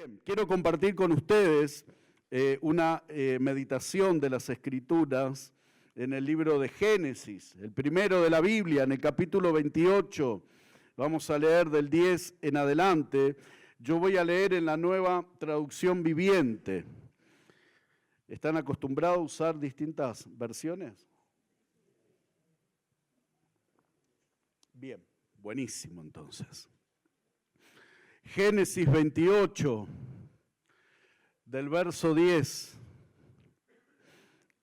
Bien, quiero compartir con ustedes una meditación de las Escrituras en el libro de Génesis, el primero de la Biblia, en el capítulo 28. Vamos a leer del 10 en adelante. Yo voy a leer en la Nueva Traducción Viviente. ¿Están acostumbrados a usar distintas versiones? Bien, buenísimo entonces. Génesis 28, del verso 10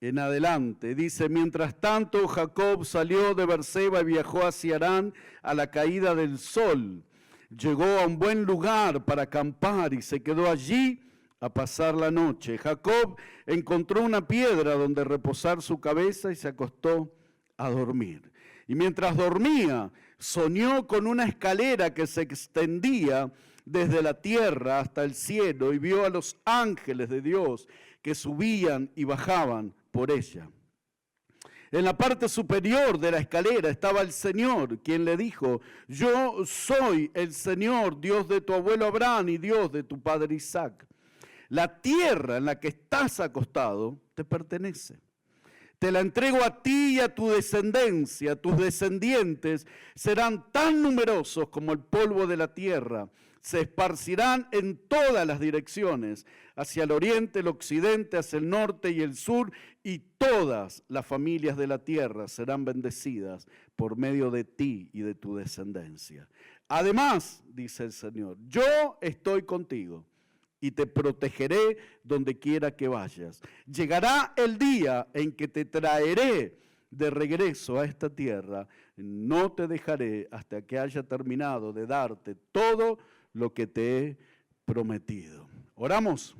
en adelante, dice: mientras tanto Jacob salió de Berseba y viajó hacia Harán a la caída del sol. Llegó a un buen lugar para acampar y se quedó allí a pasar la noche. Jacob encontró una piedra donde reposar su cabeza y se acostó a dormir. Y mientras dormía, soñó con una escalera que se extendía desde la tierra hasta el cielo y vio a los ángeles de Dios que subían y bajaban por ella. En la parte superior de la escalera estaba el Señor, quien le dijo: yo soy el Señor, Dios de tu abuelo Abraham y Dios de tu padre Isaac. La tierra en la que estás acostado te pertenece. Te la entrego a ti y a tu descendencia. Tus descendientes serán tan numerosos como el polvo de la tierra. Se esparcirán en todas las direcciones, hacia el oriente, el occidente, hacia el norte y el sur, y todas las familias de la tierra serán bendecidas por medio de ti y de tu descendencia. Además, dice el Señor, yo estoy contigo y te protegeré donde quiera que vayas. Llegará el día en que te traeré de regreso a esta tierra. No te dejaré hasta que haya terminado de darte todo lo que te he prometido. Oramos.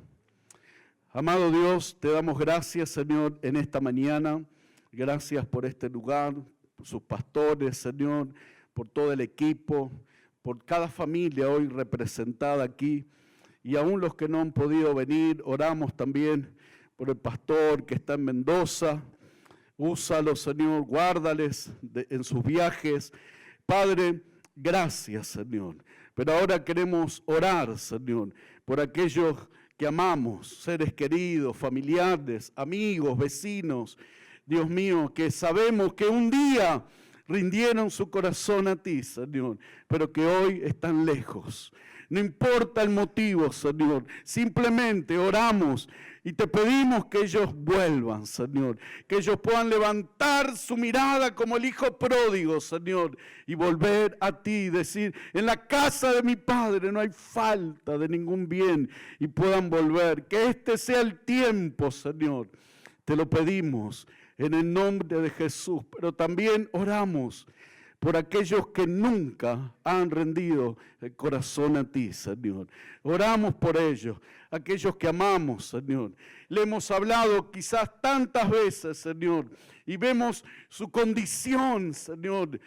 Amado Dios, te damos gracias, Señor, en esta mañana. Gracias por este lugar, por sus pastores, Señor, por todo el equipo, por cada familia hoy representada aquí. Y aún los que no han podido venir, oramos también por el pastor que está en Mendoza. Úsalo, Señor, guárdales en sus viajes. Padre, gracias, Señor. Pero ahora queremos orar, Señor, por aquellos que amamos, seres queridos, familiares, amigos, vecinos. Dios mío, que sabemos que un día rindieron su corazón a ti, Señor, pero que hoy están lejos. No importa el motivo, Señor, simplemente oramos y te pedimos que ellos vuelvan, Señor, que ellos puedan levantar su mirada como el hijo pródigo, Señor, y volver a ti, decir: en la casa de mi Padre no hay falta de ningún bien, y puedan volver. Que este sea el tiempo, Señor, te lo pedimos en el nombre de Jesús, pero también oramos por aquellos que nunca han rendido el corazón a ti, Señor. Oramos por ellos, aquellos que amamos, Señor. Le hemos hablado quizás tantas veces, Señor, y vemos su condición, Señor.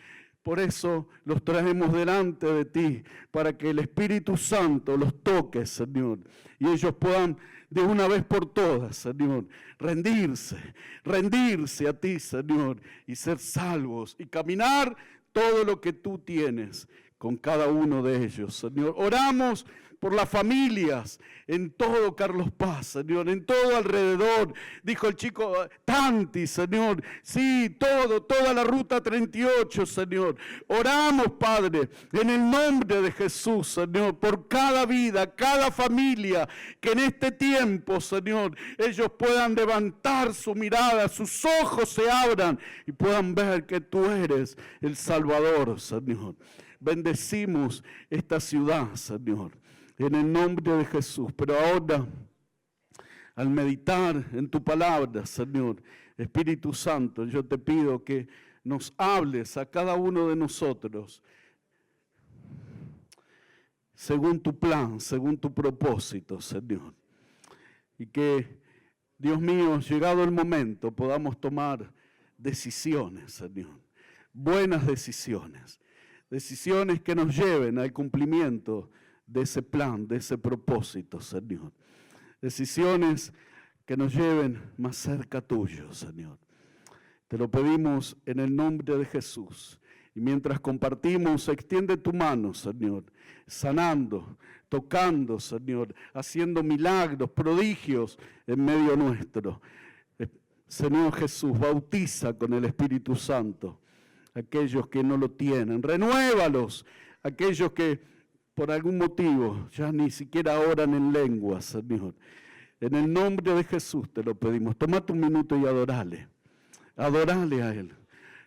Por eso los traemos delante de ti, para que el Espíritu Santo los toque, Señor, y ellos puedan de una vez por todas, Señor, rendirse a ti, Señor, y ser salvos y caminar todo lo que tú tienes con cada uno de ellos, Señor. Oramos por las familias en todo Carlos Paz, Señor, en todo alrededor. Dijo el chico Tanti, Señor. Sí, toda la ruta 38, Señor. Oramos, Padre, en el nombre de Jesús, Señor, por cada vida, cada familia, que en este tiempo, Señor, ellos puedan levantar su mirada, sus ojos se abran y puedan ver que tú eres el Salvador, Señor. Bendecimos esta ciudad, Señor, en el nombre de Jesús. Pero ahora, al meditar en tu palabra, Señor, Espíritu Santo, yo te pido que nos hables a cada uno de nosotros según tu plan, según tu propósito, Señor. Y que, Dios mío, llegado el momento, podamos tomar decisiones, Señor. Buenas decisiones. Decisiones que nos lleven al cumplimiento de ese plan, de ese propósito, Señor. Decisiones que nos lleven más cerca tuyo, Señor. Te lo pedimos en el nombre de Jesús. Y mientras compartimos, extiende tu mano, Señor, sanando, tocando, Señor, haciendo milagros, prodigios en medio nuestro. Señor Jesús, bautiza con el Espíritu Santo aquellos que no lo tienen. Renuévalos, aquellos que por algún motivo ya ni siquiera oran en lengua, Señor. En el nombre de Jesús te lo pedimos. Toma tu minuto y adorale. Adorale a Él.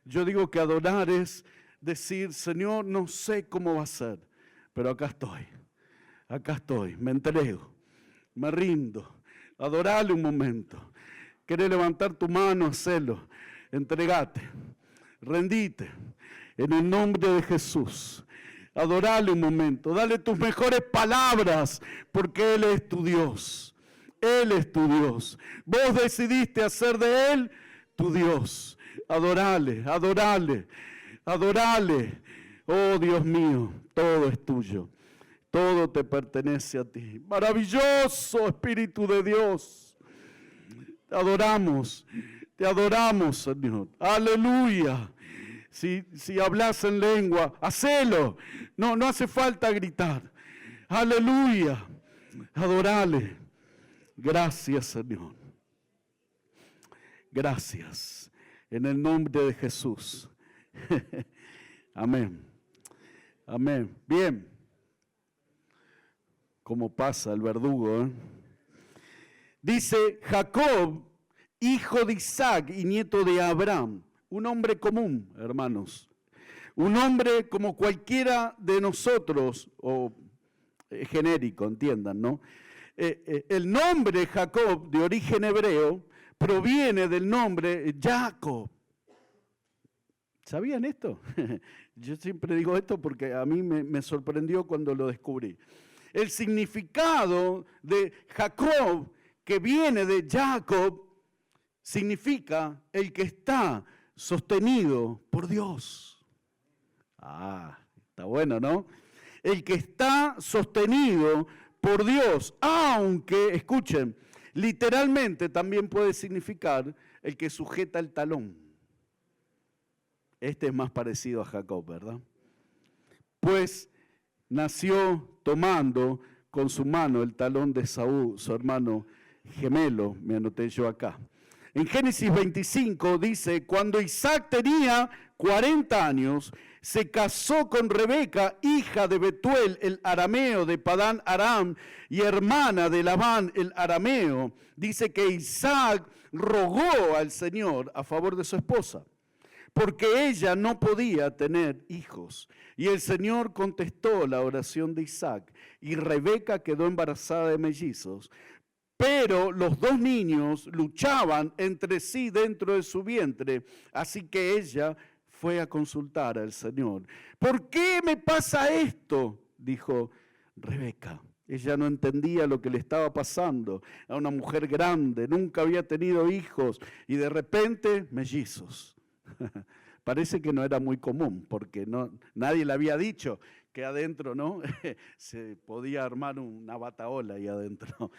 Yo digo que adorar es decir, Señor, no sé cómo va a ser, pero acá estoy, me entrego, me rindo. Adorale un momento. ¿Querés levantar tu mano? Hacelo. Entregate, rendite, en el nombre de Jesús. Adorale un momento, dale tus mejores palabras, porque Él es tu Dios. Él es tu Dios. Vos decidiste hacer de Él tu Dios. Adorale, adorale, adorale. Oh Dios mío, todo es tuyo. Todo te pertenece a ti. Maravilloso Espíritu de Dios. Te adoramos, Señor. Aleluya. Si hablas en lengua, hacelo. No hace falta gritar. Aleluya. Adorale. Gracias, Señor. Gracias. En el nombre de Jesús. Amén. Amén. Bien. ¿Cómo pasa el verdugo? Dice Jacob, hijo de Isaac y nieto de Abraham. Un hombre común, hermanos. Un hombre como cualquiera de nosotros, o genérico, entiendan, ¿no? El nombre Jacob, de origen hebreo, proviene del nombre Jacob. ¿Sabían esto? Yo siempre digo esto porque a mí me sorprendió cuando lo descubrí. El significado de Jacob, que viene de Jacob, significa el que está sostenido por Dios. Está bueno, ¿no? El que está sostenido por Dios, aunque, escuchen, literalmente también puede significar el que sujeta el talón. Este es más parecido a Jacob, ¿verdad? Pues nació tomando con su mano el talón de Esaú, su hermano gemelo, me anoté yo acá. En Génesis 25 dice, cuando Isaac tenía 40 años, se casó con Rebeca, hija de Betuel el arameo de Padán Aram y hermana de Labán el arameo. Dice que Isaac rogó al Señor a favor de su esposa, porque ella no podía tener hijos. Y el Señor contestó la oración de Isaac, y Rebeca quedó embarazada de mellizos. Pero los dos niños luchaban entre sí dentro de su vientre, así que ella fue a consultar al Señor. ¿Por qué me pasa esto?, dijo Rebeca. Ella no entendía lo que le estaba pasando. Era una mujer grande, nunca había tenido hijos, y de repente mellizos. Parece que no era muy común, porque nadie le había dicho que adentro, ¿no? Se podía armar una bataola ahí adentro.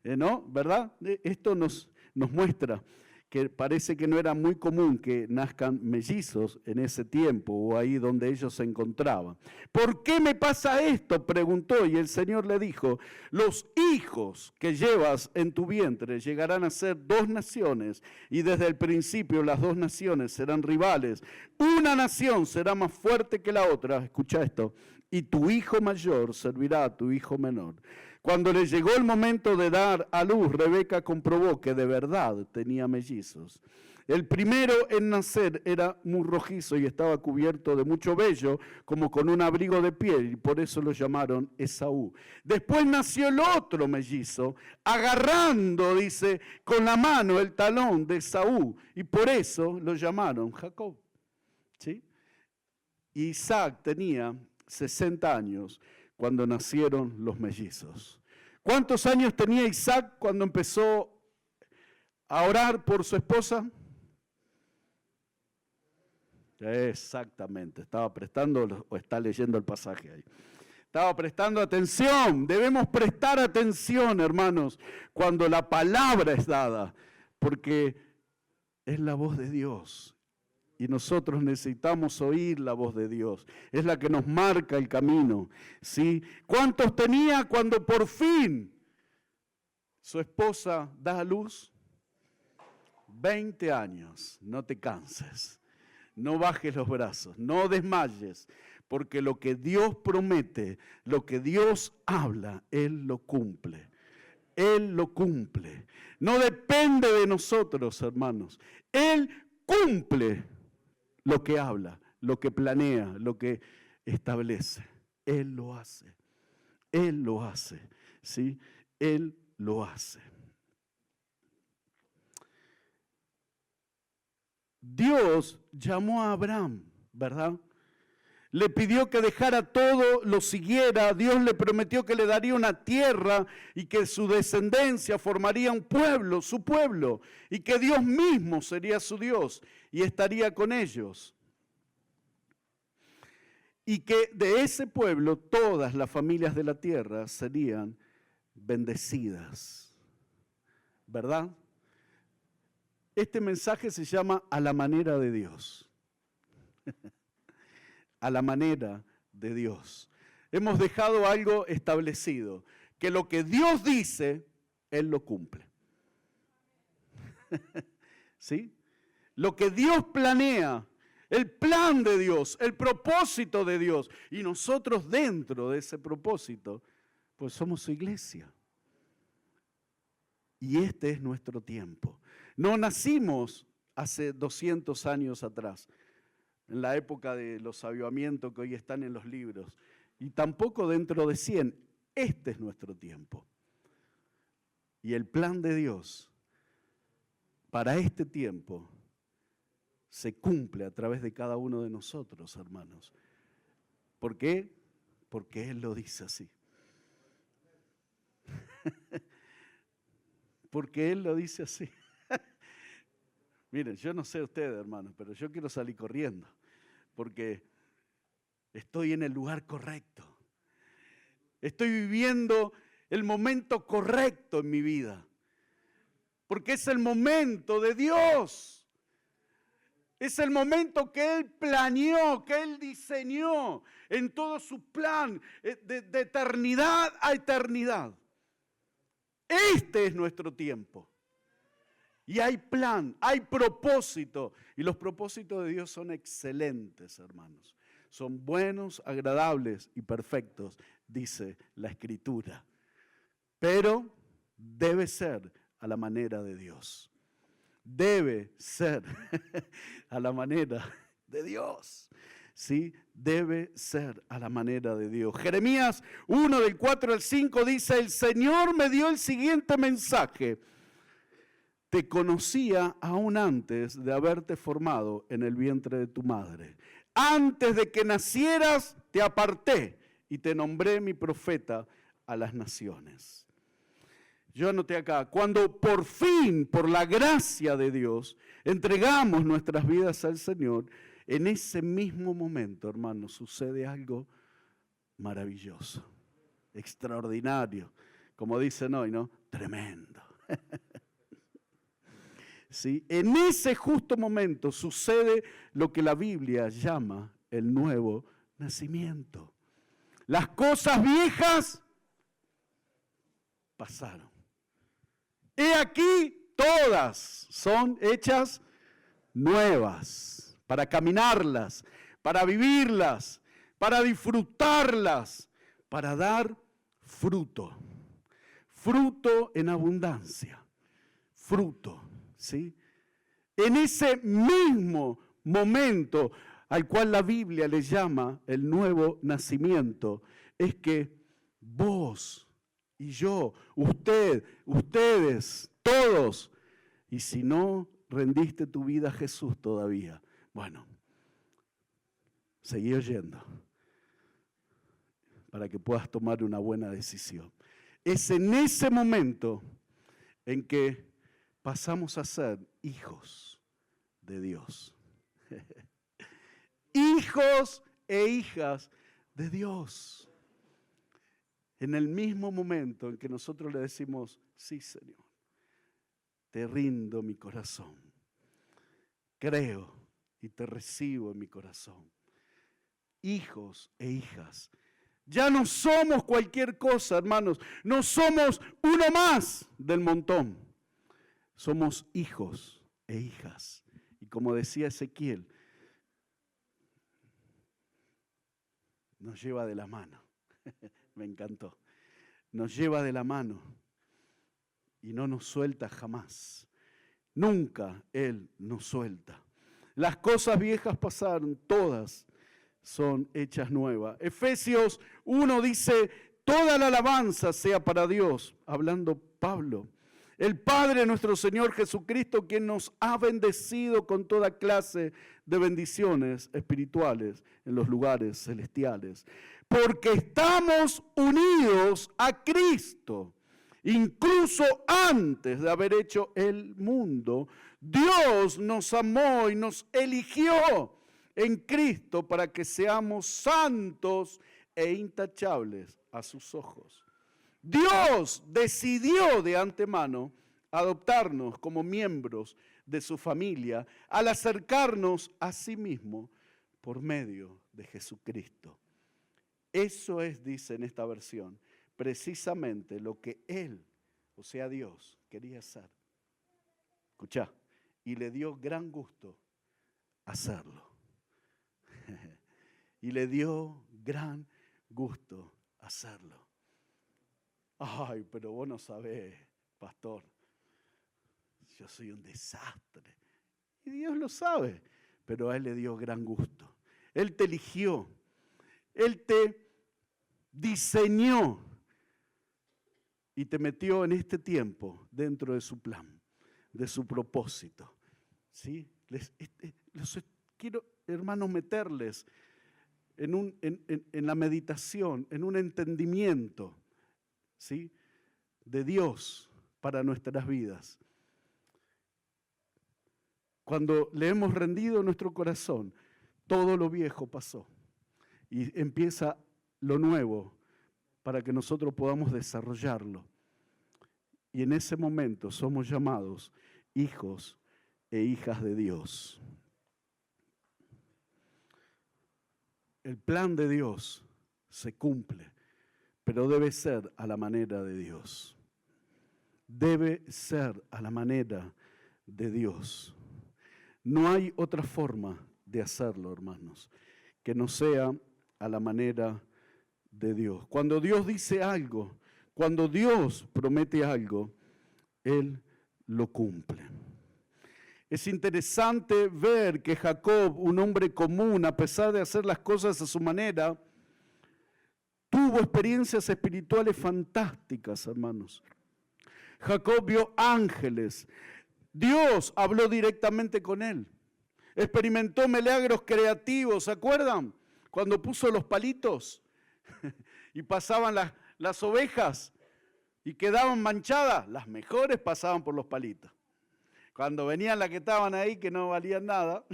¿No? ¿Verdad? Esto nos muestra que parece que no era muy común que nazcan mellizos en ese tiempo o ahí donde ellos se encontraban. ¿Por qué me pasa esto?, preguntó, y el Señor le dijo, los hijos que llevas en tu vientre llegarán a ser dos naciones, y desde el principio las dos naciones serán rivales. Una nación será más fuerte que la otra, escucha esto, y tu hijo mayor servirá a tu hijo menor. Cuando le llegó el momento de dar a luz, Rebeca comprobó que de verdad tenía mellizos. El primero en nacer era muy rojizo y estaba cubierto de mucho vello, como con un abrigo de piel, y por eso lo llamaron Esaú. Después nació el otro mellizo, agarrando, dice, con la mano el talón de Esaú, y por eso lo llamaron Jacob. ¿Sí? Isaac tenía 60 años cuando nacieron los mellizos. ¿Cuántos años tenía Isaac cuando empezó a orar por su esposa? Exactamente, estaba prestando o está leyendo el pasaje ahí. Estaba prestando atención. Debemos prestar atención, hermanos, cuando la palabra es dada, porque es la voz de Dios. Y nosotros necesitamos oír la voz de Dios. Es la que nos marca el camino, ¿sí? ¿Cuántos tenía cuando por fin su esposa da a luz? 20 años. No te canses. No bajes los brazos. No desmayes. Porque lo que Dios promete, lo que Dios habla, Él lo cumple. Él lo cumple. No depende de nosotros, hermanos. Él cumple lo que habla, lo que planea, lo que establece. Él lo hace. Él lo hace. ¿Sí? Él lo hace. Dios llamó a Abraham, ¿verdad? Le pidió que dejara todo, lo siguiera. Dios le prometió que le daría una tierra y que su descendencia formaría un pueblo, su pueblo, y que Dios mismo sería su Dios y estaría con ellos. Y que de ese pueblo todas las familias de la tierra serían bendecidas, ¿verdad? Este mensaje se llama A la manera de Dios. A la manera de Dios. Hemos dejado algo establecido, que lo que Dios dice, Él lo cumple. ¿Sí? Lo que Dios planea, el plan de Dios, el propósito de Dios, y nosotros dentro de ese propósito, pues somos su iglesia. Y este es nuestro tiempo. No nacimos hace 200 años atrás, en la época de los avivamientos que hoy están en los libros, y tampoco dentro de 100. Este es nuestro tiempo. Y el plan de Dios para este tiempo se cumple a través de cada uno de nosotros, hermanos. ¿Por qué? Porque Él lo dice así. Porque Él lo dice así. Miren, yo no sé ustedes, hermanos, pero yo quiero salir corriendo. Porque estoy en el lugar correcto. Estoy viviendo el momento correcto en mi vida. Porque es el momento de Dios. Es el momento que Él planeó, que Él diseñó en todo su plan de eternidad a eternidad. Este es nuestro tiempo. Y hay plan, hay propósito. Y los propósitos de Dios son excelentes, hermanos. Son buenos, agradables y perfectos, dice la Escritura. Pero debe ser a la manera de Dios. Debe ser a la manera de Dios. ¿Sí? Debe ser a la manera de Dios. Jeremías 1, del 4 al 5 dice: el Señor me dio el siguiente mensaje. Te conocía aún antes de haberte formado en el vientre de tu madre. Antes de que nacieras te aparté y te nombré mi profeta a las naciones. Yo anoté acá, cuando por fin, por la gracia de Dios, entregamos nuestras vidas al Señor, en ese mismo momento, hermanos, sucede algo maravilloso, extraordinario, como dicen hoy, ¿no? Tremendo. ¿Sí? En ese justo momento sucede lo que la Biblia llama el nuevo nacimiento. Las cosas viejas pasaron. He aquí, todas son hechas nuevas, para caminarlas, para vivirlas, para disfrutarlas, para dar fruto. Fruto en abundancia. Fruto. ¿Sí? En ese mismo momento al cual la Biblia le llama el nuevo nacimiento, es que vos y yo, usted, ustedes, todos, y si no rendiste tu vida a Jesús todavía, bueno, seguí oyendo para que puedas tomar una buena decisión. Es en ese momento en que pasamos a ser hijos de Dios. Hijos e hijas de Dios. En el mismo momento en que nosotros le decimos, sí, Señor, te rindo mi corazón. Creo y te recibo en mi corazón. Hijos e hijas. Ya no somos cualquier cosa, hermanos. No somos uno más del montón. Somos hijos e hijas. Y como decía Ezequiel, nos lleva de la mano. Me encantó. Nos lleva de la mano y no nos suelta jamás. Nunca Él nos suelta. Las cosas viejas pasaron, todas son hechas nuevas. Efesios 1 dice, toda la alabanza sea para Dios, hablando Pablo, el Padre de nuestro Señor Jesucristo, quien nos ha bendecido con toda clase de bendiciones espirituales en los lugares celestiales. Porque estamos unidos a Cristo. Incluso antes de haber hecho el mundo, Dios nos amó y nos eligió en Cristo para que seamos santos e intachables a sus ojos. Dios decidió de antemano adoptarnos como miembros de su familia al acercarnos a sí mismo por medio de Jesucristo. Eso es, dice en esta versión, precisamente lo que Él, o sea Dios, quería hacer. Escuchá, y le dio gran gusto hacerlo. Y le dio gran gusto hacerlo. Ay, pero vos no sabés, pastor, yo soy un desastre. Y Dios lo sabe, pero a Él le dio gran gusto. Él te eligió, Él te diseñó y te metió en este tiempo dentro de su plan, de su propósito. ¿Sí? Quiero, hermanos, meterles en la meditación, en un entendimiento, ¿sí?, de Dios para nuestras vidas. Cuando le hemos rendido nuestro corazón, todo lo viejo pasó y empieza lo nuevo para que nosotros podamos desarrollarlo. Y en ese momento somos llamados hijos e hijas de Dios. El plan de Dios se cumple, pero debe ser a la manera de Dios. Debe ser a la manera de Dios. No hay otra forma de hacerlo, hermanos, que no sea a la manera de Dios. Cuando Dios dice algo, cuando Dios promete algo, Él lo cumple. Es interesante ver que Jacob, un hombre común, a pesar de hacer las cosas a su manera, tuvo experiencias espirituales fantásticas, hermanos. Jacob vio ángeles. Dios habló directamente con él. Experimentó milagros creativos, ¿se acuerdan? Cuando puso los palitos y pasaban las ovejas y quedaban manchadas, las mejores pasaban por los palitos. Cuando venían las que estaban ahí, que no valían nada,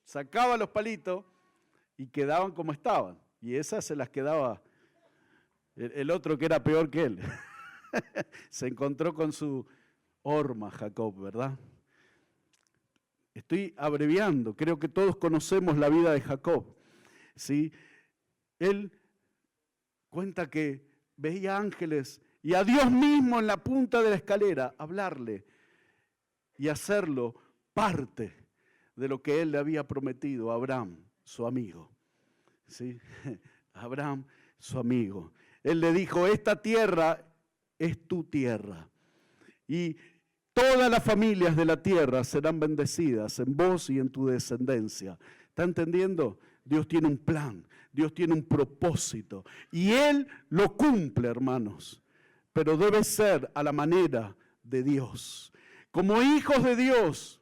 sacaba los palitos y quedaban como estaban. Y esas se las quedaba el otro que era peor que él. Se encontró con su horma, Jacob, ¿verdad? Estoy abreviando, creo que todos conocemos la vida de Jacob, ¿sí? Él cuenta que veía ángeles y a Dios mismo en la punta de la escalera hablarle y hacerlo parte de lo que él le había prometido a Abraham, su amigo. ¿Sí? Abraham, su amigo. Él le dijo, esta tierra es tu tierra. Y todas las familias de la tierra serán bendecidas en vos y en tu descendencia. ¿Está entendiendo? Dios tiene un plan, Dios tiene un propósito. Y Él lo cumple, hermanos. Pero debe ser a la manera de Dios. Como hijos de Dios,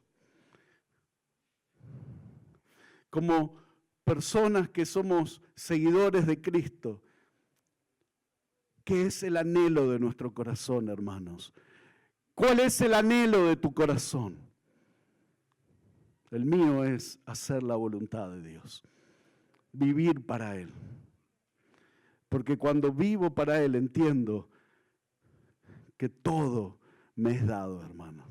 como personas que somos seguidores de Cristo, ¿qué es el anhelo de nuestro corazón, hermanos? ¿Cuál es el anhelo de tu corazón? El mío es hacer la voluntad de Dios, vivir para Él. Porque cuando vivo para Él entiendo que todo me es dado, hermanos.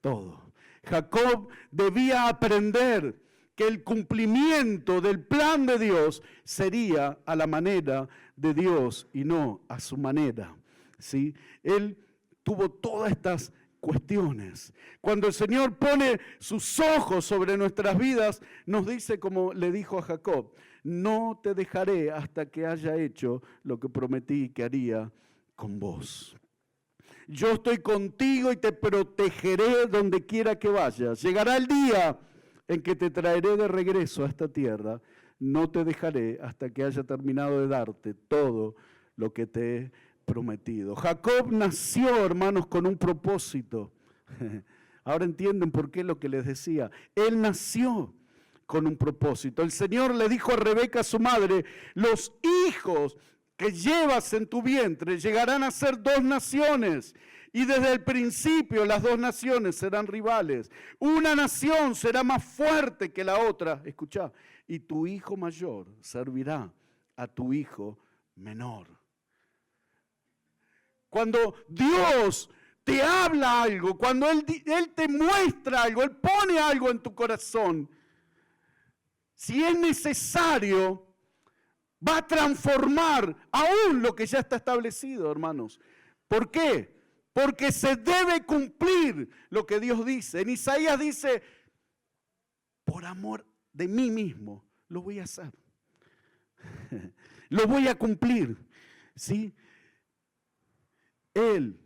Todo. Jacob debía aprender que el cumplimiento del plan de Dios sería a la manera de Dios y no a su manera, ¿sí? Él tuvo todas estas cuestiones. Cuando el Señor pone sus ojos sobre nuestras vidas, nos dice como le dijo a Jacob: no te dejaré hasta que haya hecho lo que prometí que haría con vos. Yo estoy contigo y te protegeré donde quiera que vayas. Llegará el día en que te traeré de regreso a esta tierra. No te dejaré hasta que haya terminado de darte todo lo que te he prometido. Jacob nació, hermanos, con un propósito. Ahora entienden por qué lo que les decía. Él nació con un propósito. El Señor le dijo a Rebeca, su madre: los hijos que llevas en tu vientre llegarán a ser 2 naciones. Y desde el principio las 2 naciones serán rivales. Una nación será más fuerte que la otra. Escuchá. Y tu hijo mayor servirá a tu hijo menor. Cuando Dios te habla algo, cuando Él te muestra algo, Él pone algo en tu corazón, si es necesario, va a transformar aún lo que ya está establecido, hermanos. ¿Por qué? Porque se debe cumplir lo que Dios dice. En Isaías dice: por amor de mí mismo lo voy a hacer. Lo voy a cumplir, ¿sí? Él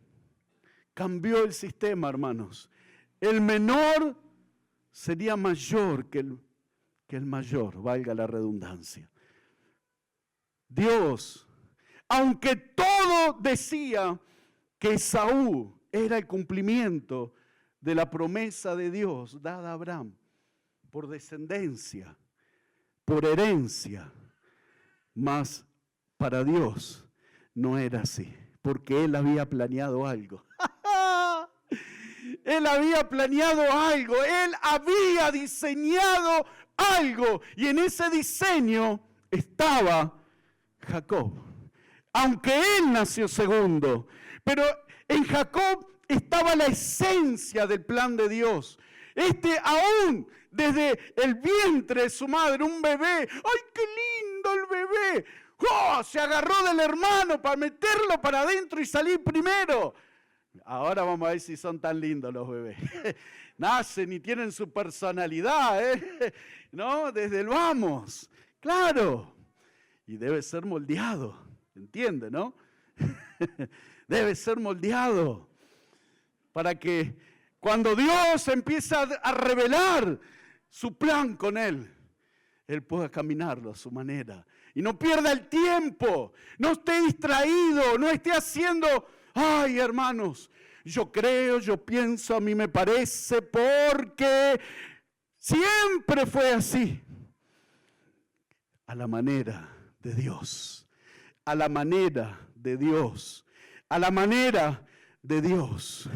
cambió el sistema, hermanos. El menor sería mayor que el mayor, valga la redundancia. Dios, aunque todo decía que Esaú era el cumplimiento de la promesa de Dios dada a Abraham por descendencia, por herencia, mas para Dios no era así, porque Él había planeado algo. Él había planeado algo, Él había diseñado algo, y en ese diseño estaba Jacob. Aunque él nació segundo, pero en Jacob estaba la esencia del plan de Dios. Aún desde el vientre de su madre, un bebé, ¡ay, qué lindo el bebé! ¡Oh! Se agarró del hermano para meterlo para adentro y salir primero. Ahora vamos a ver si son tan lindos los bebés. Nacen y tienen su personalidad, ¿no? Desde el vamos, claro. Y debe ser moldeado, ¿entiende, no? Debe ser moldeado para que cuando Dios empieza a revelar su plan con él, él pueda caminarlo a su manera. Y no pierda el tiempo, no esté distraído, no esté haciendo... Ay, hermanos, yo creo, yo pienso, a mí me parece, porque siempre fue así. A la manera de Dios, a la manera de Dios, a la manera de Dios.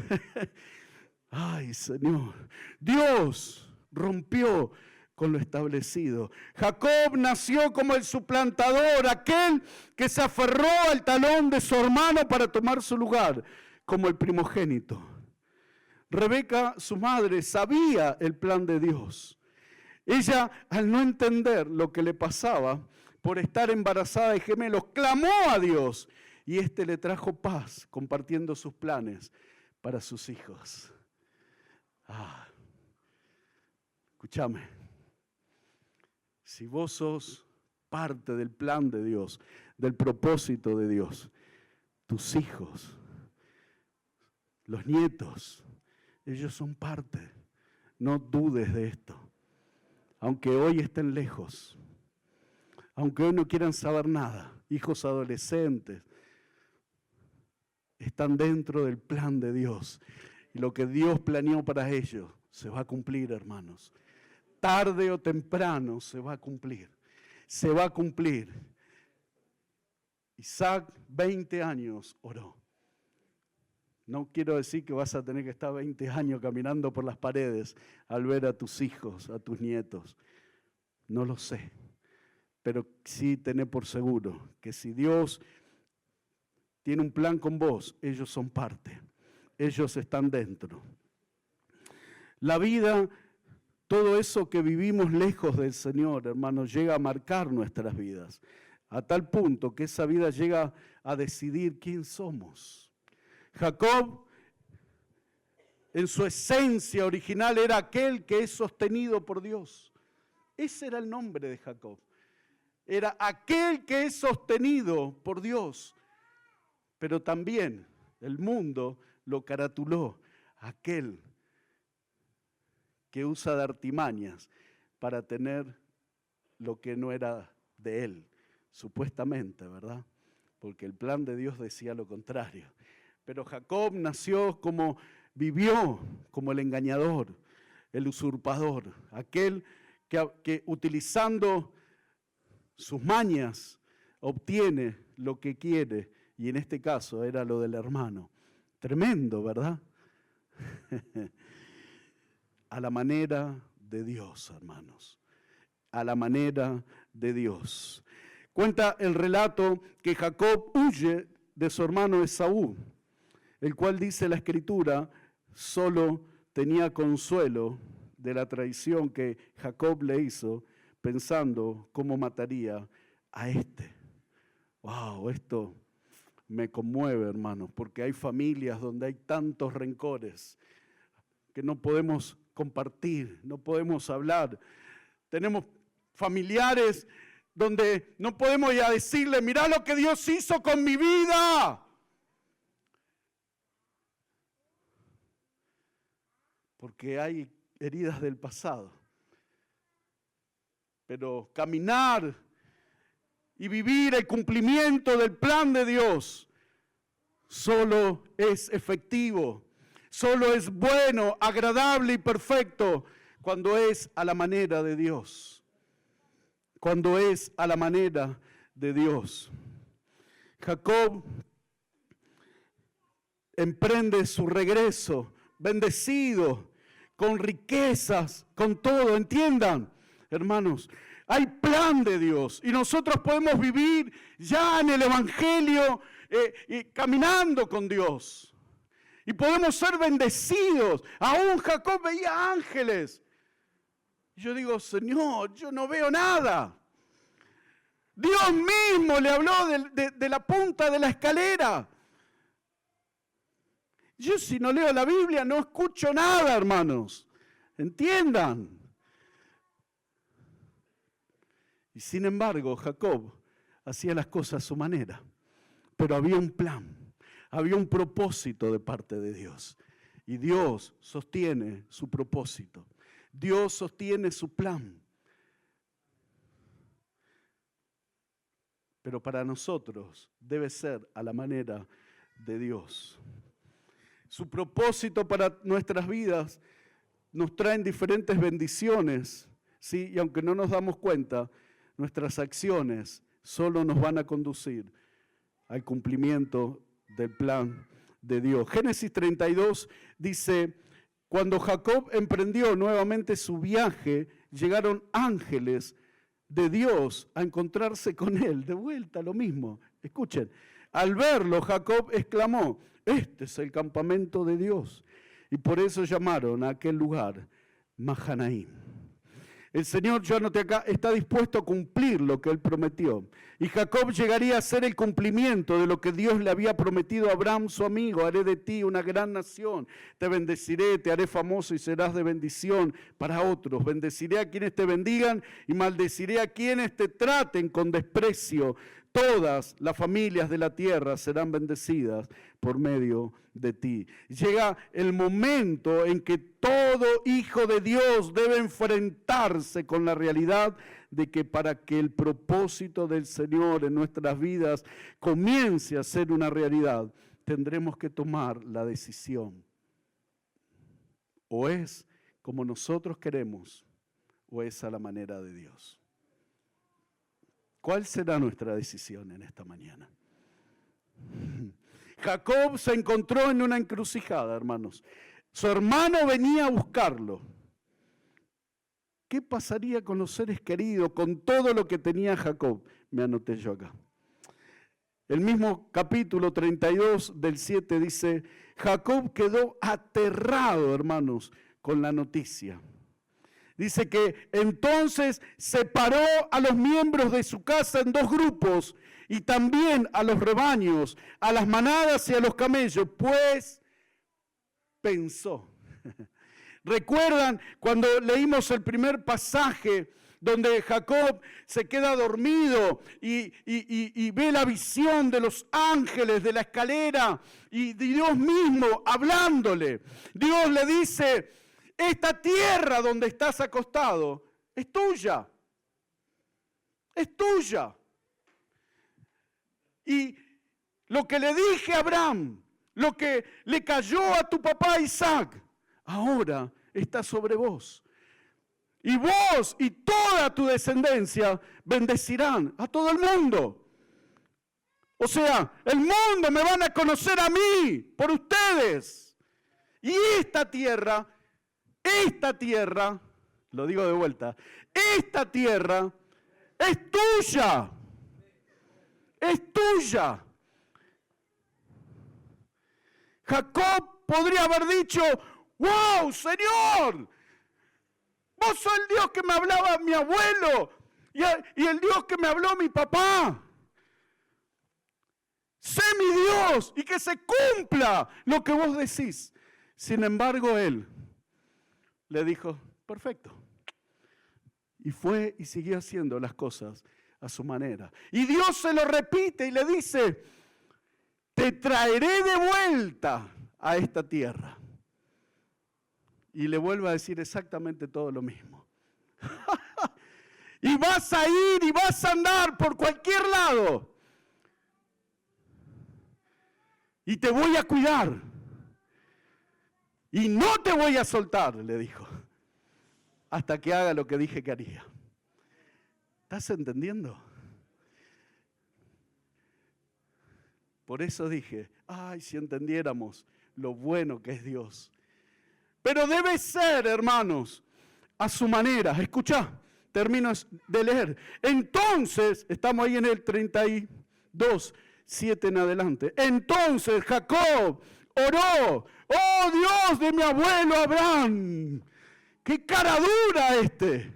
Ay, Señor, Dios rompió con lo establecido. Jacob nació como el suplantador, aquel que se aferró al talón de su hermano para tomar su lugar, como el primogénito. Rebeca, su madre, sabía el plan de Dios. Ella, al no entender lo que le pasaba por estar embarazada de gemelos, clamó a Dios y éste le trajo paz, compartiendo sus planes para sus hijos. Escúchame. Si vos sos parte del plan de Dios, del propósito de Dios, tus hijos, los nietos, ellos son parte. No dudes de esto. Aunque hoy estén lejos, aunque hoy no quieran saber nada, hijos adolescentes, están dentro del plan de Dios. Y lo que Dios planeó para ellos se va a cumplir, hermanos. Tarde o temprano se va a cumplir. Se va a cumplir. Isaac, 20 años oró. No quiero decir que vas a tener que estar 20 años caminando por las paredes al ver a tus hijos, a tus nietos. No lo sé. Pero sí tené por seguro que si Dios tiene un plan con vos, ellos son parte. Ellos están dentro. La vida, todo eso que vivimos lejos del Señor, hermanos, llega a marcar nuestras vidas, a tal punto que esa vida llega a decidir quién somos. Jacob, en su esencia original, era aquel que es sostenido por Dios. Ese era el nombre de Jacob. Era aquel que es sostenido por Dios. Pero también el mundo lo caratuló, aquel que usa de artimañas para tener lo que no era de él, supuestamente, ¿verdad? Porque el plan de Dios decía lo contrario. Pero Jacob vivió como el engañador, el usurpador, aquel que utilizando sus mañas obtiene lo que quiere, y en este caso era lo del hermano. Tremendo, ¿verdad? A la manera de Dios, hermanos. A la manera de Dios. Cuenta el relato que Jacob huye de su hermano Esaú, el cual dice la Escritura, solo tenía consuelo de la traición que Jacob le hizo, pensando cómo mataría a este. ¡Wow! Esto me conmueve, hermanos, porque hay familias donde hay tantos rencores que no podemos compartir, no podemos hablar. Tenemos familiares donde no podemos ya decirle, mirá lo que Dios hizo con mi vida. Porque hay heridas del pasado. Pero caminar y vivir el cumplimiento del plan de Dios solo es efectivo, solo es bueno, agradable y perfecto cuando es a la manera de Dios. Cuando es a la manera de Dios. Jacob emprende su regreso, bendecido, con riquezas, con todo, entiendan, hermanos, hay plan de Dios y nosotros podemos vivir ya en el Evangelio y caminando con Dios. Y podemos ser bendecidos. Aún Jacob veía ángeles. Y yo digo, Señor, yo no veo nada. Dios mismo le habló de la punta de la escalera. Yo si no leo la Biblia no escucho nada, hermanos. Entiendan. Y sin embargo, Jacob hacía las cosas a su manera. Pero había un plan, había un propósito de parte de Dios. Y Dios sostiene su propósito. Dios sostiene su plan. Pero para nosotros debe ser a la manera de Dios. Su propósito para nuestras vidas nos traen diferentes bendiciones, ¿sí? Y aunque no nos damos cuenta, nuestras acciones solo nos van a conducir al cumplimiento del plan de Dios. Génesis 32 dice, cuando Jacob emprendió nuevamente su viaje, llegaron ángeles de Dios a encontrarse con él. De vuelta lo mismo. Escuchen, al verlo Jacob exclamó, este es el campamento de Dios. Y por eso llamaron a aquel lugar Mahanaim. El Señor, yo anoté acá, está dispuesto a cumplir lo que Él prometió. Y Jacob llegaría a ser el cumplimiento de lo que Dios le había prometido a Abraham, su amigo. Haré de ti una gran nación. Te bendeciré, te haré famoso y serás de bendición para otros. Bendeciré a quienes te bendigan y maldeciré a quienes te traten con desprecio. Todas las familias de la tierra serán bendecidas por medio de ti. Llega el momento en que todo hijo de Dios debe enfrentarse con la realidad de que para que el propósito del Señor en nuestras vidas comience a ser una realidad, tendremos que tomar la decisión. O es como nosotros queremos, o es a la manera de Dios. ¿Cuál será nuestra decisión en esta mañana? Jacob se encontró en una encrucijada, hermanos. Su hermano venía a buscarlo. ¿Qué pasaría con los seres queridos, con todo lo que tenía Jacob? Me anoté yo acá. El mismo capítulo 32 del 7 dice, Jacob quedó aterrado, hermanos, con la noticia. Dice que entonces separó a los miembros de su casa en 2 grupos y también a los rebaños, a las manadas y a los camellos, pues pensó. ¿Recuerdan cuando leímos el primer pasaje donde Jacob se queda dormido y ve la visión de los ángeles de la escalera y Dios mismo hablándole? Dios le dice: esta tierra donde estás acostado es tuya. Es tuya. Y lo que le dije a Abraham, lo que le cayó a tu papá Isaac, ahora está sobre vos. Y vos y toda tu descendencia bendecirán a todo el mundo. O sea, el mundo me van a conocer a mí por ustedes. Y esta tierra, lo digo de vuelta, esta tierra es tuya. Es tuya. Jacob podría haber dicho: ¡wow, Señor! Vos sos el Dios que me hablaba mi abuelo y el Dios que me habló mi papá. Sé mi Dios y que se cumpla lo que vos decís. Sin embargo, él le dijo: perfecto. Y fue y siguió haciendo las cosas a su manera. Y Dios se lo repite y le dice: te traeré de vuelta a esta tierra. Y le vuelve a decir exactamente todo lo mismo. Y vas a ir y vas a andar por cualquier lado. Y te voy a cuidar. Y no te voy a soltar, le dijo, hasta que haga lo que dije que haría. ¿Estás entendiendo? Por eso dije: ay, si entendiéramos lo bueno que es Dios. Pero debe ser, hermanos, a su manera. Escuchá, termino de leer. Entonces, estamos ahí en el 32, 7 en adelante. Entonces Jacob oró: oh Dios de mi abuelo Abraham. ¡Qué cara dura este!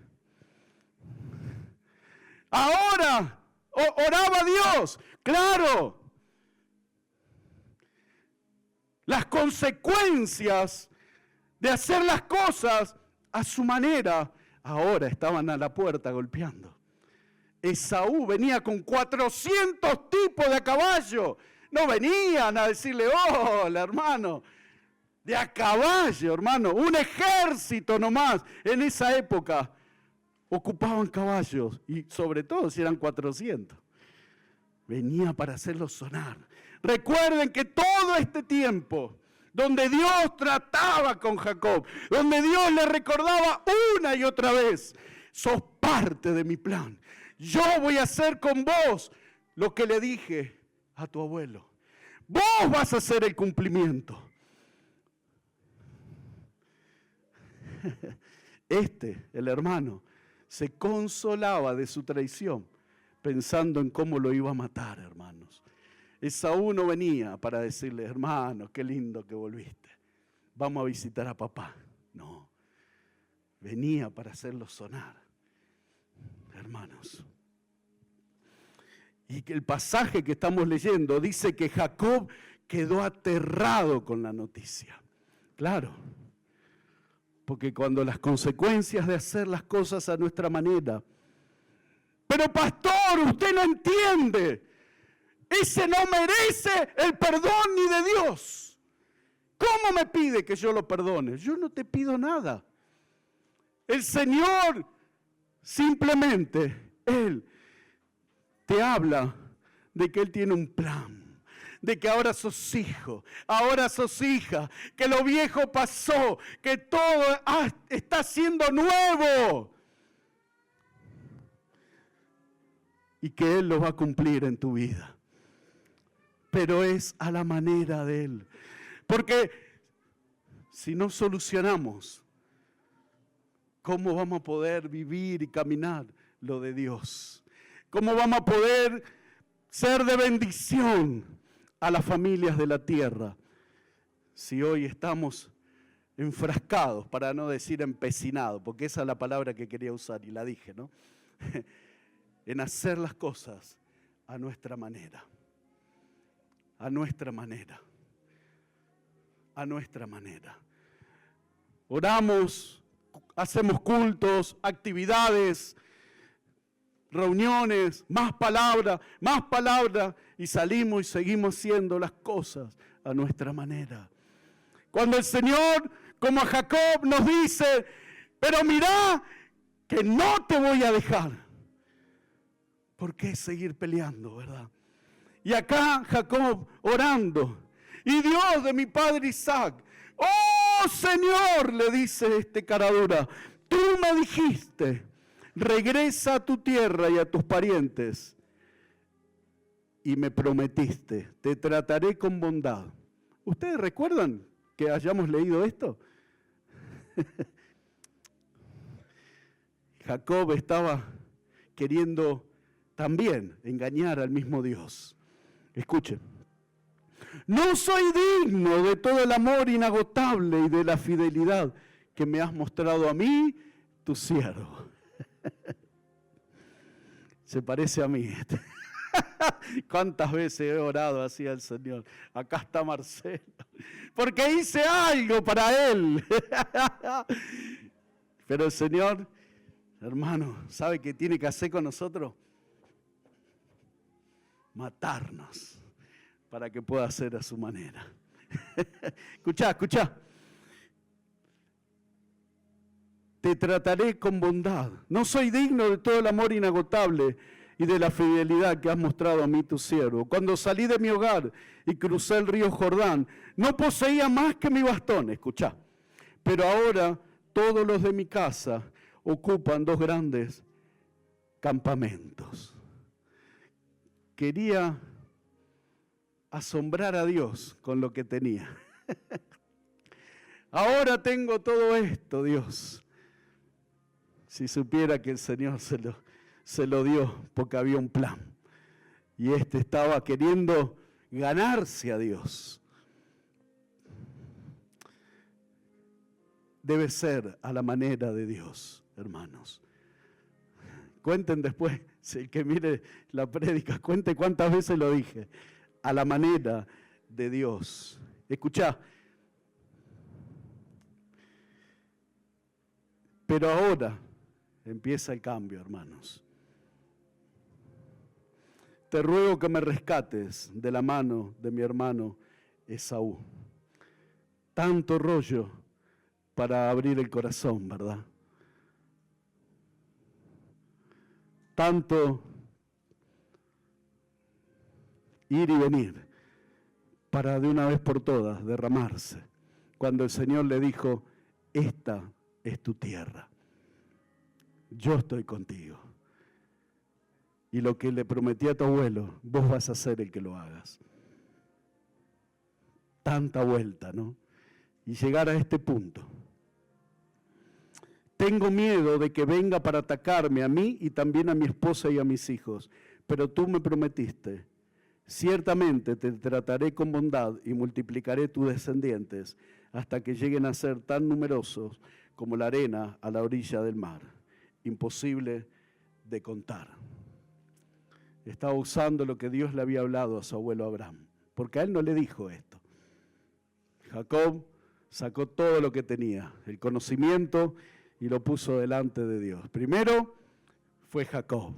Ahora oraba a Dios. Claro. Las consecuencias de hacer las cosas a su manera ahora estaban a la puerta golpeando. Esaú venía con 400 tipos de a caballo. No venían a decirle: hola, hermano. De a caballo, hermano. Un ejército nomás. En esa época ocupaban caballos. Y sobre todo si eran 400. Venía para hacerlos sonar. Recuerden que todo este tiempo, donde Dios trataba con Jacob, donde Dios le recordaba una y otra vez: sos parte de mi plan. Yo voy a hacer con vos lo que le dije a tu abuelo. Vos vas a hacer el cumplimiento. El hermano, se consolaba de su traición, pensando en cómo lo iba a matar, hermanos. Esaú no venía para decirle: hermano, qué lindo que volviste, vamos a visitar a papá. No, venía para hacerlo sonar, hermanos. Y que el pasaje que estamos leyendo dice que Jacob quedó aterrado con la noticia. Claro, porque cuando las consecuencias de hacer las cosas a nuestra manera... Pero pastor, usted no entiende. Ese no merece el perdón ni de Dios. ¿Cómo me pide que yo lo perdone? Yo no te pido nada. El Señor simplemente, Él te habla de que Él tiene un plan, de que ahora sos hijo, ahora sos hija, que lo viejo pasó, que todo está siendo nuevo y que Él lo va a cumplir en tu vida. Pero es a la manera de Él. Porque si no solucionamos, ¿cómo vamos a poder vivir y caminar lo de Dios? ¿Cómo vamos a poder ser de bendición a las familias de la tierra si hoy estamos enfrascados, para no decir empecinados, porque esa es la palabra que quería usar y la dije, ¿no? En hacer las cosas a nuestra manera. A nuestra manera. A nuestra manera. Oramos, hacemos cultos, actividades, reuniones, más palabra, y salimos y seguimos haciendo las cosas a nuestra manera. Cuando el Señor, como a Jacob, nos dice, pero mirá que no te voy a dejar. ¿Por qué seguir peleando, verdad? Y acá Jacob orando, y Dios de mi padre Isaac, oh Señor, le dice este caradura, tú me dijiste, regresa a tu tierra y a tus parientes, y me prometiste, te trataré con bondad. ¿Ustedes recuerdan que hayamos leído esto? Jacob estaba queriendo también engañar al mismo Dios. Escuchen. No soy digno de todo el amor inagotable y de la fidelidad que me has mostrado a mí, tu siervo. Se parece a mí. ¿Cuántas veces he orado así al Señor? Acá está Marcelo. Porque hice algo para él. Pero el Señor, hermano, ¿sabe qué tiene que hacer con nosotros? Matarnos para que pueda hacer a su manera. Escuchá. Te trataré con bondad. No soy digno de todo el amor inagotable y de la fidelidad que has mostrado a mí, tu siervo. Cuando salí de mi hogar y crucé el río Jordán, no poseía más que mi bastón. Escuchá. Pero ahora todos los de mi casa ocupan 2 grandes campamentos. Quería asombrar a Dios con lo que tenía. Ahora tengo todo esto, Dios. Si supiera que el Señor se lo dio porque había un plan. Y estaba queriendo ganarse a Dios. Debe ser a la manera de Dios, hermanos. Cuenten después, si el que mire la prédica, cuente cuántas veces lo dije. A la manera de Dios. Escuchá. Pero ahora empieza el cambio, hermanos. Te ruego que me rescates de la mano de mi hermano Esaú. Tanto rollo para abrir el corazón, ¿verdad? Tanto ir y venir para de una vez por todas derramarse. Cuando el Señor le dijo, esta es tu tierra, yo estoy contigo. Y lo que le prometí a tu abuelo, vos vas a ser el que lo hagas. Tanta vuelta, ¿no? Y llegar a este punto. Tengo miedo de que venga para atacarme a mí y también a mi esposa y a mis hijos, pero tú me prometiste, ciertamente te trataré con bondad y multiplicaré tus descendientes hasta que lleguen a ser tan numerosos como la arena a la orilla del mar. Imposible de contar. Estaba usando lo que Dios le había hablado a su abuelo Abraham, porque a él no le dijo esto. Jacob sacó todo lo que tenía, el conocimiento, y lo puso delante de Dios. Primero fue Jacob,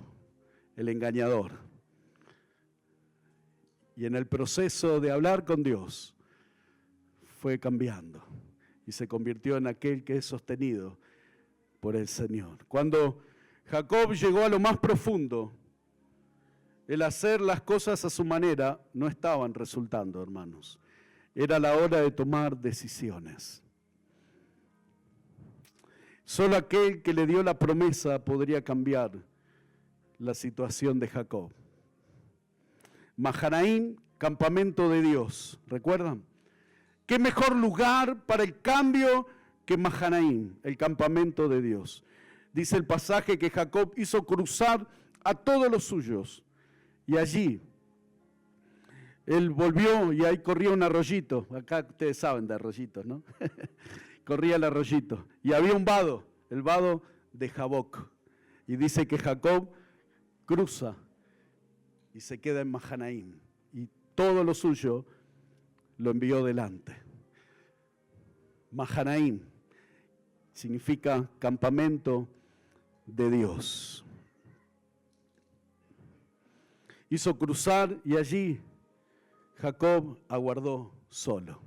el engañador. Y en el proceso de hablar con Dios, fue cambiando y se convirtió en aquel que es sostenido por el Señor. Cuando Jacob llegó a lo más profundo, el hacer las cosas a su manera no estaban resultando, hermanos. Era la hora de tomar decisiones. Solo aquel que le dio la promesa podría cambiar la situación de Jacob. Mahanaim, campamento de Dios, ¿recuerdan? ¿Qué mejor lugar para el cambio que Mahanaim, el campamento de Dios? Dice el pasaje que Jacob hizo cruzar a todos los suyos y allí él volvió y ahí corría un arroyito. Acá ustedes saben de arroyitos, ¿no? corría el arroyito. Y había un vado, el vado de Jaboc. Y dice que Jacob cruza y se queda en Mahanaim. Y todo lo suyo lo envió delante. Mahanaim significa campamento de Dios. Hizo cruzar y allí Jacob aguardó solo.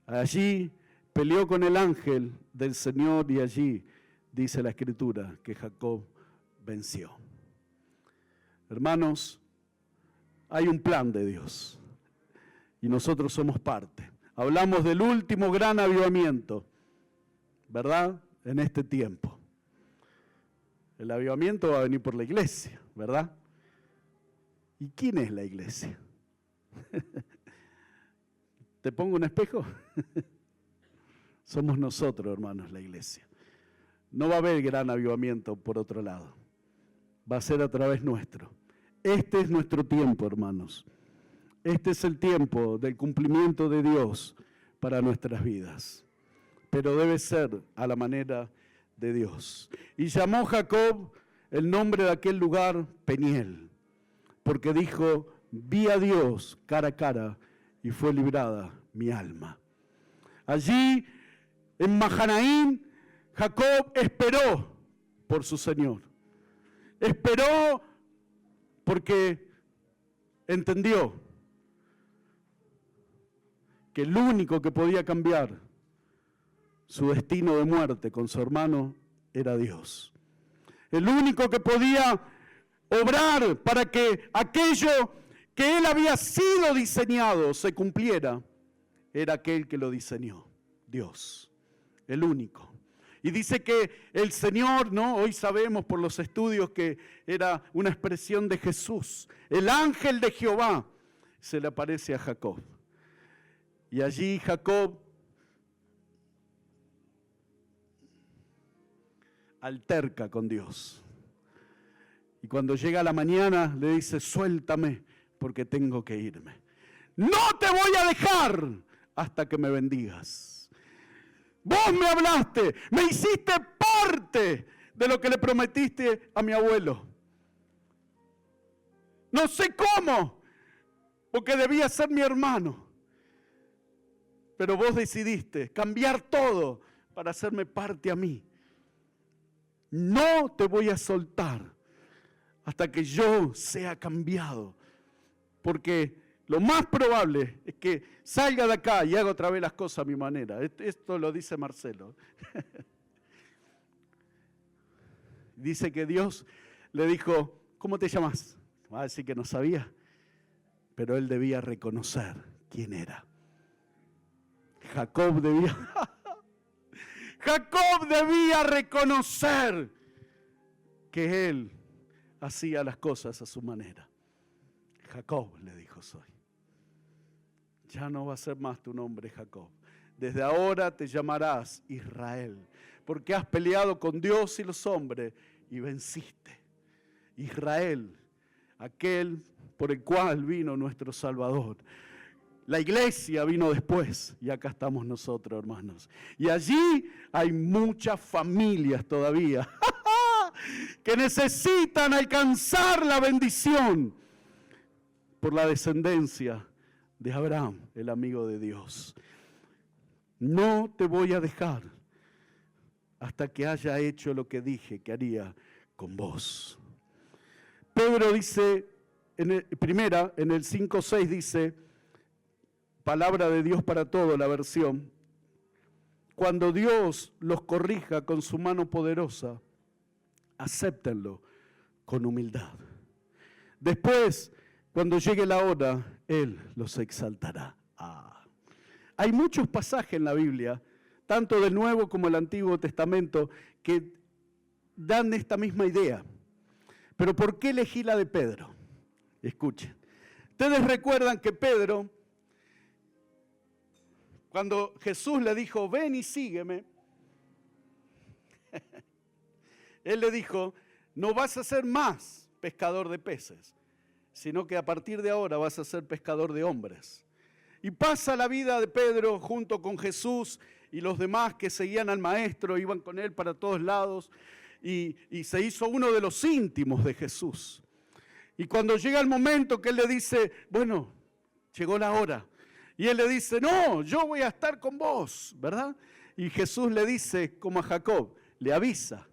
Allí peleó con el ángel del Señor y allí dice la Escritura que Jacob venció. Hermanos, hay un plan de Dios y nosotros somos parte. Hablamos del último gran avivamiento, ¿verdad? En este tiempo. El avivamiento va a venir por la iglesia, ¿verdad? ¿Y quién es la iglesia? ¿Te pongo un espejo? Somos nosotros, hermanos, la iglesia. No va a haber gran avivamiento por otro lado. Va a ser a través nuestro. Este es nuestro tiempo, hermanos. Este es el tiempo del cumplimiento de Dios para nuestras vidas. Pero debe ser a la manera de Dios. Y llamó Jacob el nombre de aquel lugar Peniel, porque dijo, vi a Dios cara a cara y fue librada mi alma. Allí, en Mahanaim, Jacob esperó por su Señor. Esperó porque entendió que el único que podía cambiar su destino de muerte con su hermano era Dios. El único que podía obrar para que aquello que él había sido diseñado se cumpliera era aquel que lo diseñó, Dios, el único. Y dice que el Señor, ¿no? Hoy sabemos por los estudios que era una expresión de Jesús. El ángel de Jehová se le aparece a Jacob. Y allí Jacob alterca con Dios. Y cuando llega la mañana le dice, suéltame porque tengo que irme. No te voy a dejar hasta que me bendigas. Vos me hablaste, me hiciste parte de lo que le prometiste a mi abuelo. No sé cómo, porque debía ser mi hermano. Pero vos decidiste cambiar todo para hacerme parte a mí. No te voy a soltar hasta que yo sea cambiado. Porque lo más probable es que salga de acá y haga otra vez las cosas a mi manera. Esto lo dice Marcelo. Dice que Dios le dijo, ¿cómo te llamas? Va a decir que no sabía, pero él debía reconocer quién era. Jacob debía reconocer que él hacía las cosas a su manera. Jacob, le dijo, soy. Ya no va a ser más tu nombre Jacob. Desde ahora te llamarás Israel, porque has peleado con Dios y los hombres y venciste. Israel, aquel por el cual vino nuestro Salvador. La iglesia vino después y acá estamos nosotros, hermanos. Y allí hay muchas familias todavía que necesitan alcanzar la bendición por la descendencia de Abraham, el amigo de Dios. No te voy a dejar hasta que haya hecho lo que dije que haría con vos. Pedro dice, en el 5:6 dice, palabra de Dios para todo, la versión, cuando Dios los corrija con su mano poderosa, acéptenlo con humildad. Después, cuando llegue la hora, Él los exaltará. Hay muchos pasajes en la Biblia, tanto del Nuevo como del Antiguo Testamento, que dan esta misma idea. Pero ¿por qué elegí la de Pedro? Escuchen. Ustedes recuerdan que Pedro, cuando Jesús le dijo, ven y sígueme, él le dijo, no vas a ser más pescador de peces, sino que a partir de ahora vas a ser pescador de hombres. Y pasa la vida de Pedro junto con Jesús y los demás que seguían al maestro, iban con él para todos lados y se hizo uno de los íntimos de Jesús. Y cuando llega el momento que él le dice, bueno, llegó la hora. Y él le dice, no, yo voy a estar con vos, ¿verdad? Y Jesús le dice, como a Jacob, le avisa.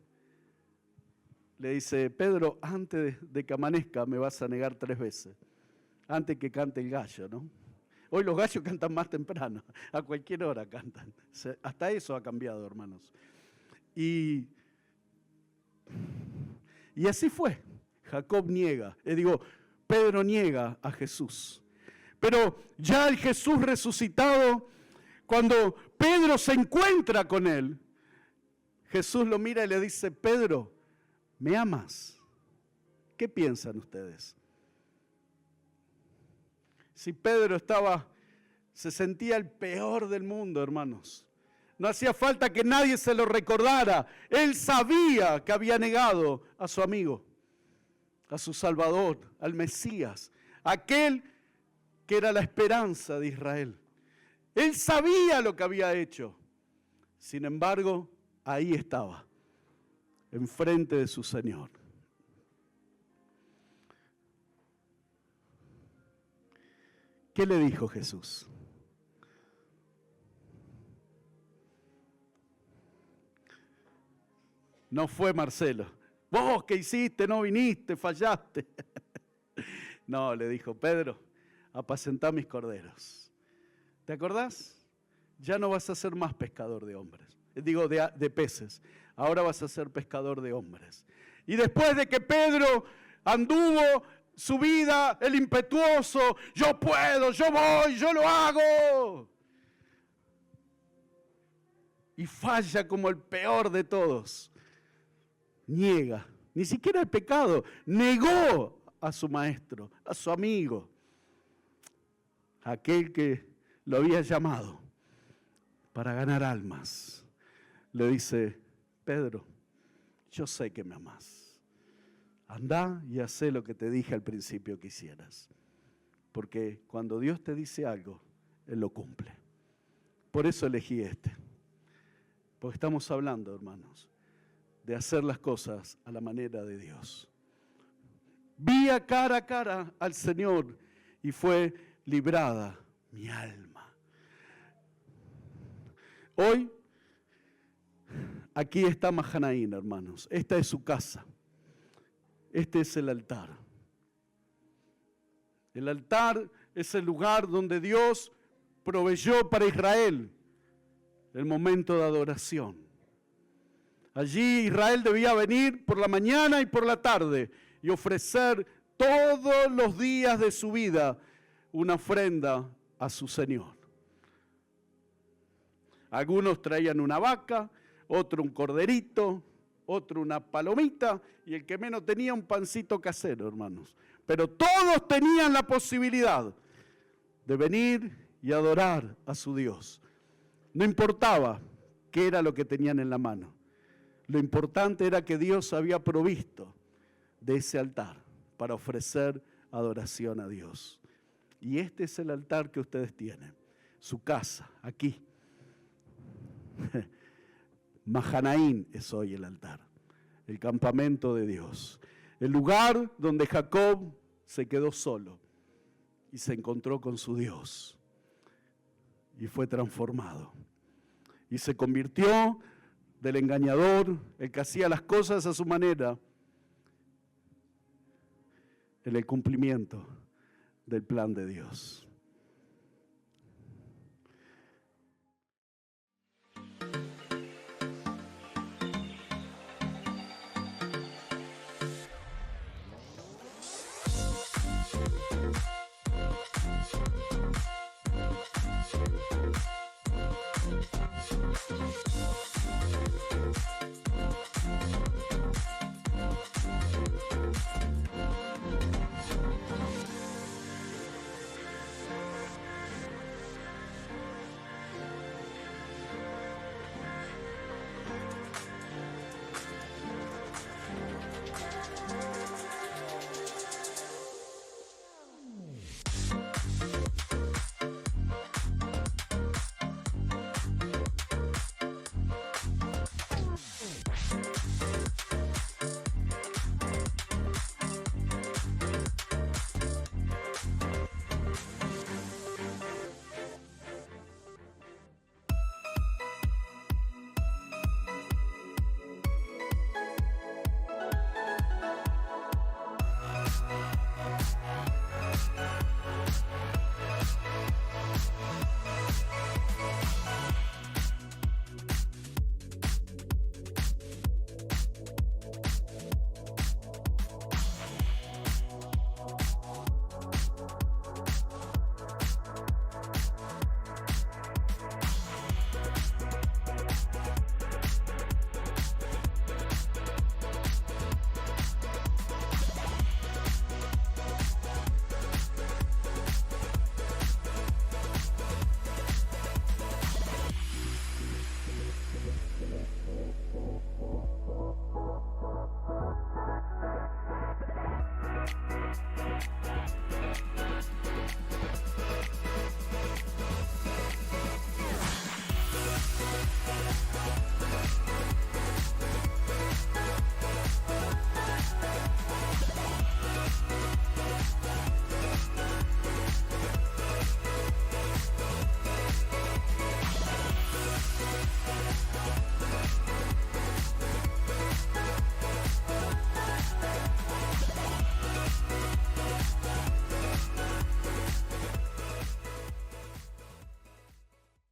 Le dice, Pedro, antes de que amanezca me vas a negar 3 veces. Antes que cante el gallo, ¿no? Hoy los gallos cantan más temprano, a cualquier hora cantan. Hasta eso ha cambiado, hermanos. Y así fue. Jacob niega, Pedro niega a Jesús. Pero ya el Jesús resucitado, cuando Pedro se encuentra con él, Jesús lo mira y le dice, Pedro, ¿me amas? ¿Qué piensan ustedes? Si Pedro se sentía el peor del mundo, hermanos. No hacía falta que nadie se lo recordara. Él sabía que había negado a su amigo, a su Salvador, al Mesías, aquel que era la esperanza de Israel. Él sabía lo que había hecho. Sin embargo, ahí estaba, enfrente de su Señor. ¿Qué le dijo Jesús? No fue Marcelo. Vos, ¿qué hiciste? No viniste, fallaste. No, le dijo, Pedro, apacentá mis corderos. ¿Te acordás? Ya no vas a ser más pescador de hombres. De peces. Ahora vas a ser pescador de hombres. Y después de que Pedro anduvo su vida, el impetuoso, yo puedo, yo voy, yo lo hago. Y falla como el peor de todos. Niega, ni siquiera el pecado, negó a su maestro, a su amigo, aquel que lo había llamado para ganar almas. Le dice, Pedro, yo sé que me amás. Andá y hacé lo que te dije al principio que hicieras. Porque cuando Dios te dice algo, Él lo cumple. Por eso elegí este. Porque estamos hablando, hermanos, de hacer las cosas a la manera de Dios. Vi cara a cara al Señor y fue librada mi alma. Hoy, aquí está Mahanaín, hermanos. Esta es su casa. Este es el altar. El altar es el lugar donde Dios proveyó para Israel el momento de adoración. Allí Israel debía venir por la mañana y por la tarde y ofrecer todos los días de su vida una ofrenda a su Señor. Algunos traían una vaca, otro un corderito, otro una palomita y el que menos tenía un pancito casero, hermanos. Pero todos tenían la posibilidad de venir y adorar a su Dios. No importaba qué era lo que tenían en la mano. Lo importante era que Dios había provisto de ese altar para ofrecer adoración a Dios. Y este es el altar que ustedes tienen, su casa, aquí. Mahanaín es hoy el altar, el campamento de Dios, el lugar donde Jacob se quedó solo y se encontró con su Dios y fue transformado y se convirtió del engañador, el que hacía las cosas a su manera, en el cumplimiento del plan de Dios.